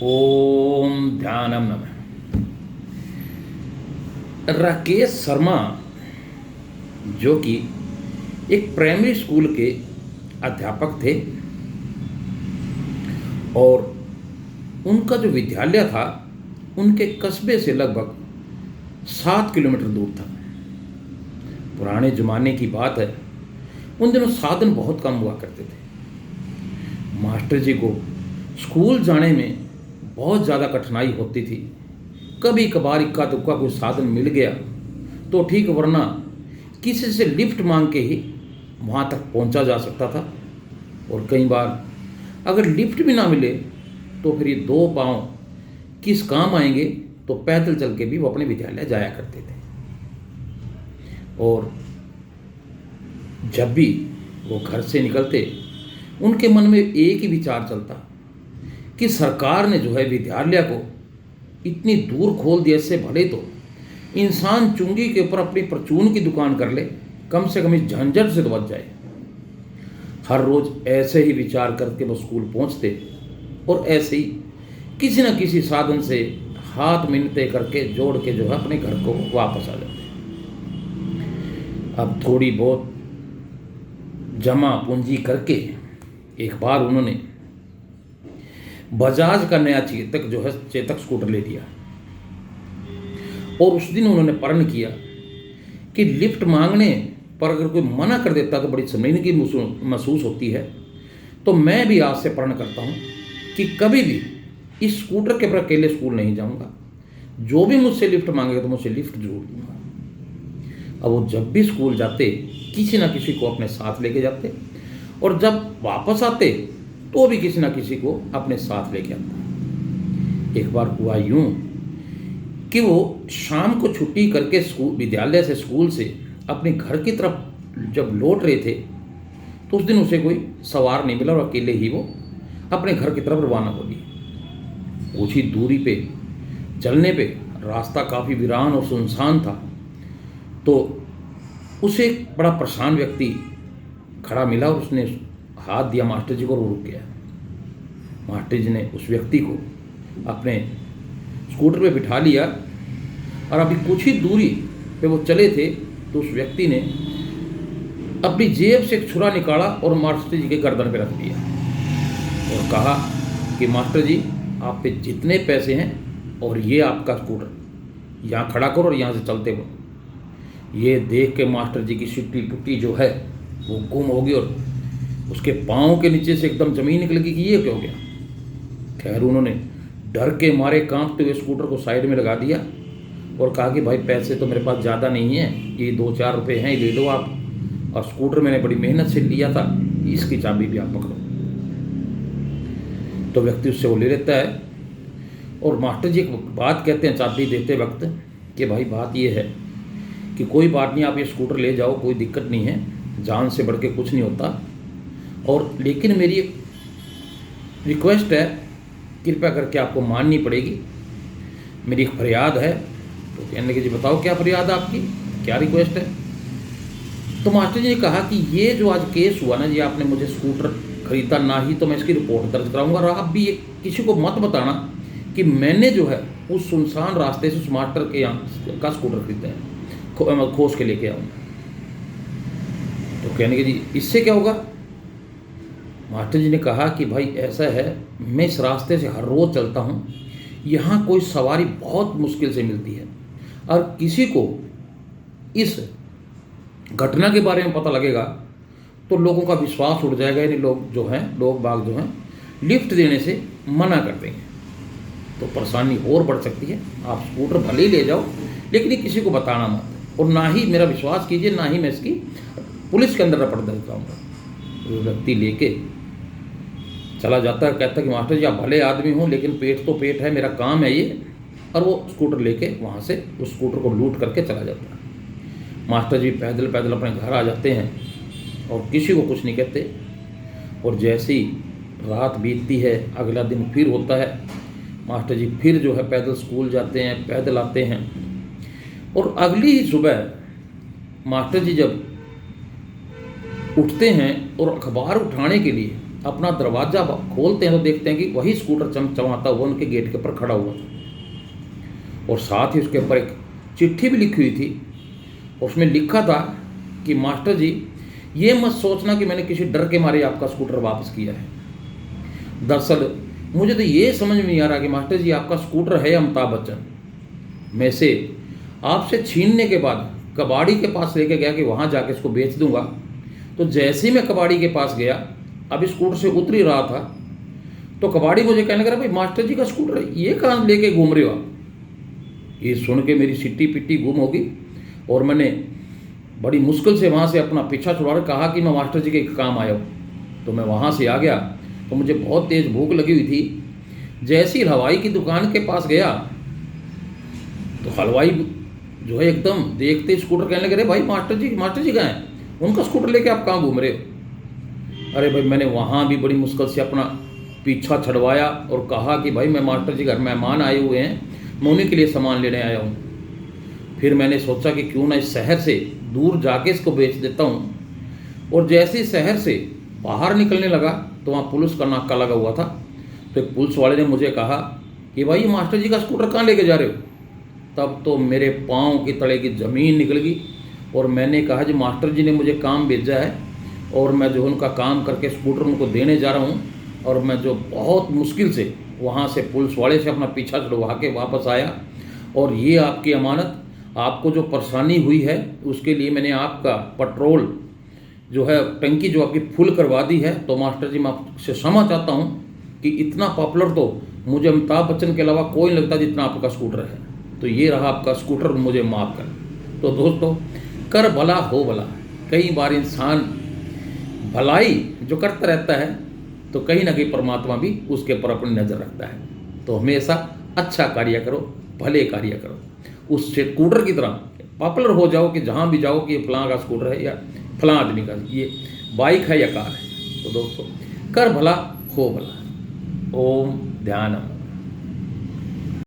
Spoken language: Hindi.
ओम ध्यानम नमः। राकेश शर्मा जो कि एक प्राइमरी स्कूल के अध्यापक थे और उनका जो विद्यालय था उनके कस्बे से लगभग 7 किलोमीटर दूर था। पुराने ज़माने की बात है, उन दिनों साधन बहुत कम हुआ करते थे। मास्टर जी को स्कूल जाने में बहुत ज़्यादा कठिनाई होती थी। कभी कभार इक्का दुक्का कोई साधन मिल गया तो ठीक, वरना किसी से लिफ्ट मांग के ही वहाँ तक पहुँचा जा सकता था। और कई बार अगर लिफ्ट भी ना मिले तो फिर ये दो पाँव किस काम आएंगे, तो पैदल चल के भी वो अपने विद्यालय जाया करते थे। और जब भी वो घर से निकलते उनके मन में एक ही विचार चलता कि सरकार ने जो है विद्यालय को इतनी दूर खोल दिया, इससे भले तो इंसान चुंगी के ऊपर अपनी परचून की दुकान कर ले, कम से कम इस झंझट से तो बच जाए। हर रोज ऐसे ही विचार करके वो स्कूल पहुंचते और ऐसे ही किसी न किसी साधन से हाथ मिन्नतें करके जोड़ के जो है अपने घर को वापस आ जाते। अब थोड़ी बहुत जमा पूंजी करके एक बार उन्होंने बजाज का नया चेतक स्कूटर ले लिया और उस दिन उन्होंने प्रण किया कि लिफ्ट मांगने पर अगर कोई मना कर देता तो बड़ी शर्मिंदगी महसूस होती है। तो मैं भी आज से प्रण करता हूँ कि कभी भी इस स्कूटर के ऊपर अकेले स्कूल नहीं जाऊँगा। जो भी मुझसे लिफ्ट मांगेगा तो मुझसे लिफ्ट जरूर दूंगा। अब वो जब भी स्कूल जाते किसी ना किसी को अपने साथ लेके जाते और जब वापस आते तो भी किसी ना किसी को अपने साथ लेके आते। एक बार हुआ यूं कि वो शाम को छुट्टी करके विद्यालय से स्कूल से अपने घर की तरफ जब लौट रहे थे तो उस दिन उसे कोई सवार नहीं मिला और अकेले ही वो अपने घर की तरफ रवाना हो गई। कुछ ही दूरी पे चलने पे रास्ता काफ़ी वीरान और सुनसान था, तो उसे एक बड़ा परेशान व्यक्ति खड़ा मिला और उसने हाथ दिया मास्टर जी को और रुक गया। मास्टर जी ने उस व्यक्ति को अपने स्कूटर पे बिठा लिया और अभी कुछ ही दूरी पे वो चले थे तो उस व्यक्ति ने अपनी जेब से एक छुरा निकाला और मास्टर जी के गर्दन पे रख दिया और कहा कि मास्टर जी, आप पे जितने पैसे हैं और ये आपका स्कूटर, यहाँ खड़ा करो और यहाँ से चलते हो। ये देख के मास्टर जी की सिट्टी पुट्टी जो है वो गुम हो गई और उसके पाँव के नीचे से एकदम ज़मीन निकल गई कि ये क्या हो गया। खैर उन्होंने डर के मारे कांपते हुए स्कूटर को साइड में लगा दिया और कहा कि भाई पैसे तो मेरे पास ज़्यादा नहीं है, ये 2-4 रुपये हैं, ले लो आप, और स्कूटर मैंने बड़ी मेहनत से लिया था, इसकी चाबी भी आप पकड़ो। तो व्यक्ति उससे वो ले लेता है और मास्टर जी एक बात कहते हैं चाबी देते वक्त कि भाई बात ये है कि कोई बात नहीं, आप ये स्कूटर ले जाओ, कोई दिक्कत नहीं है, जान से बढ़ के कुछ नहीं होता, और लेकिन मेरी एक रिक्वेस्ट है, कृपया करके आपको माननी पड़ेगी, मेरी एक फरियाद है। तो कहने के जी बताओ क्या फरियाद है आपकी, क्या रिक्वेस्ट है। तो मास्टर जी ने कहा कि ये जो आज केस हुआ ना जी, आपने मुझे स्कूटर खरीदा ना ही तो मैं इसकी रिपोर्ट दर्ज कराऊंगा और आप भी ये किसी को मत बताना कि मैंने जो है उस सुनसान रास्ते से उस मास्टर के यहाँ का स्कूटर खरीदा है, खोज के लेके आऊँगा। तो कहने के जी इससे क्या होगा। मास्टर जी ने कहा कि भाई ऐसा है, मैं इस रास्ते से हर रोज़ चलता हूँ, यहाँ कोई सवारी बहुत मुश्किल से मिलती है और किसी को इस घटना के बारे में पता लगेगा तो लोगों का विश्वास उड़ जाएगा, यानी लोग बाग जो हैं लिफ्ट देने से मना कर देंगे, तो परेशानी और बढ़ सकती है। आप स्कूटर भले ही ले जाओ लेकिन ये किसी को बताना मत, और ना ही मेरा विश्वास कीजिए, ना ही मैं इसकी पुलिस के अंदर रिपोर्ट दर्ज कराऊँगा। वो व्यक्ति लेके चला जाता है, कहता है कि मास्टर जी आप भले आदमी हो लेकिन पेट तो पेट है, मेरा काम है ये, और वो स्कूटर लेके वहाँ से उस स्कूटर को लूट करके चला जाता है। मास्टर जी पैदल पैदल अपने घर आ जाते हैं और किसी को कुछ नहीं कहते। और जैसी रात बीतती है, अगला दिन फिर होता है, मास्टर जी फिर जो है पैदल स्कूल जाते हैं, पैदल आते हैं, और अगली ही सुबह मास्टर जी जब उठते हैं और अखबार उठाने के लिए अपना दरवाज़ा खोलते हैं तो देखते हैं कि वही स्कूटर चमचमाता हुआ उनके गेट के ऊपर खड़ा हुआ था। और साथ ही उसके ऊपर एक चिट्ठी भी लिखी हुई थी। उसमें लिखा था कि मास्टर जी, ये मत सोचना कि मैंने किसी डर के मारे आपका स्कूटर वापस किया है। दरअसल मुझे तो ये समझ में नहीं आ रहा कि मास्टर जी आपका स्कूटर है अमिताभ बच्चन, मैं से आपसे छीनने के बाद कबाड़ी के पास लेके गया कि वहाँ जाके इसको बेच दूंगा। तो जैसे ही मैं कबाड़ी के पास गया, अभी स्कूटर से उतर ही रहा था, तो कबाड़ी मुझे कहने लगा, भाई मास्टर जी का स्कूटर है, ये कहाँ लेके घूम रहे हो आप। ये सुन के मेरी सिट्टी पिट्टी गुम हो गई और मैंने बड़ी मुश्किल से वहाँ से अपना पीछा छुड़ा कर कहा कि मैं मास्टर जी के काम आया हूँ। तो मैं वहाँ से आ गया, तो मुझे बहुत तेज़ भूख लगी हुई थी। जैसे ही हलवाई की दुकान के पास गया तो हलवाई जो है एकदम देखते स्कूटर कहने लगे, भाई मास्टर जी कहाँ हैं, उनका स्कूटर लेके आप कहाँ घूम रहे हो। अरे भाई, मैंने वहाँ भी बड़ी मुश्किल से अपना पीछा छड़वाया और कहा कि भाई मैं मास्टर जी घर मेहमान आए हुए हैं, मैं उन्हीं के लिए सामान लेने आया हूँ। फिर मैंने सोचा कि क्यों ना इस शहर से दूर जाके इसको बेच देता हूँ। और जैसे ही शहर से बाहर निकलने लगा तो वहाँ पुलिस का नाका लगा हुआ था। तो एक पुलिस वाले ने मुझे कहा कि भाई मास्टर जी का स्कूटर कहाँ लेके जा रहे हो। तब तो मेरे पाँव की तले की ज़मीन निकल गई और मैंने कहा जी मास्टर जी ने मुझे काम भेजा है और मैं जो उनका काम करके स्कूटर उनको देने जा रहा हूँ। और मैं जो बहुत मुश्किल से वहाँ से पुलिस वाले से अपना पीछा छुड़वा के वापस आया। और ये आपकी अमानत, आपको जो परेशानी हुई है उसके लिए मैंने आपका पेट्रोल जो है टंकी जो आपकी फुल करवा दी है। तो मास्टर जी मैं आपसे क्षमा चाहता हूँ कि इतना पॉपुलर तो मुझे अमिताभ बच्चन के अलावा कोई नहीं लगता जितना आपका स्कूटर है। तो ये रहा आपका स्कूटर, मुझे माफ़ कर। तो दोस्तों, कर भला हो भला। कई बार इंसान भलाई जो करता रहता है तो कहीं ना कहीं परमात्मा भी उसके ऊपर अपनी नज़र रखता है। तो हमेशा अच्छा कार्य करो, भले कार्य करो। उस स्कूटर की तरह पॉपुलर हो जाओ कि जहाँ भी जाओ कि फलां का स्कूटर है या फलां आदमी का ये बाइक है या कार है। तो दोस्तों, कर भला हो भला। ओम ध्यानम।